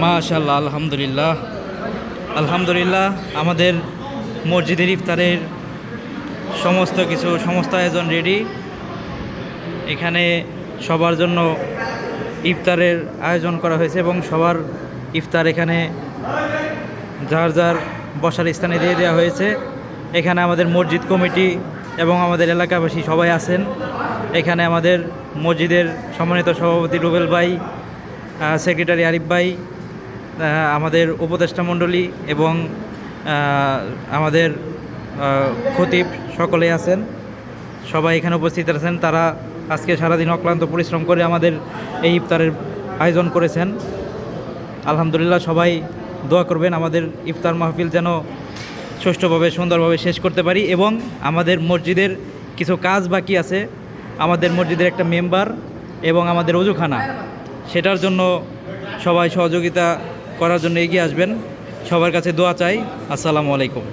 মাশাআল্লাহ, আলহামদুলিল্লাহ। আলহামদুলিল্লাহ, আমাদের মসজিদের ইফতারের সমস্ত আয়োজন রেডি। এখানে সবার জন্য ইফতারের আয়োজন করা হয়েছে এবং সবার ইফতার এখানে যার যার বসার স্থানে দিয়ে দেওয়া হয়েছে। এখানে আমাদের মসজিদ কমিটি এবং আমাদের এলাকাবাসী সবাই আছেন। এখানে আমাদের মসজিদের সম্মানিত সভাপতি রুবেল ভাই, সেক্রেটারি আরিফ ভাই, আমাদের উপদেষ্টা মণ্ডলী এবং আমাদের খতিব সকলেই আছেন। সবাই এখানে উপস্থিত আছেন। তারা আজকে সারাদিন অক্লান্ত পরিশ্রম করে আমাদের এই ইফতারের আয়োজন করেছেন। আলহামদুলিল্লাহ, সবাই দোয়া করবেন আমাদের ইফতার মাহফিল যেন সুষ্ঠুভাবে সুন্দরভাবে শেষ করতে পারি। এবং আমাদের মসজিদের কিছু কাজ বাকি আছে, আমাদের মসজিদের একটা মেম্বার এবং আমাদের ওযুখানা, সেটার জন্য সবাই সহযোগিতা করার জন্য এগিয়ে আসবেন। সবার কাছে দোয়া চাই। আসসালামু আলাইকুম।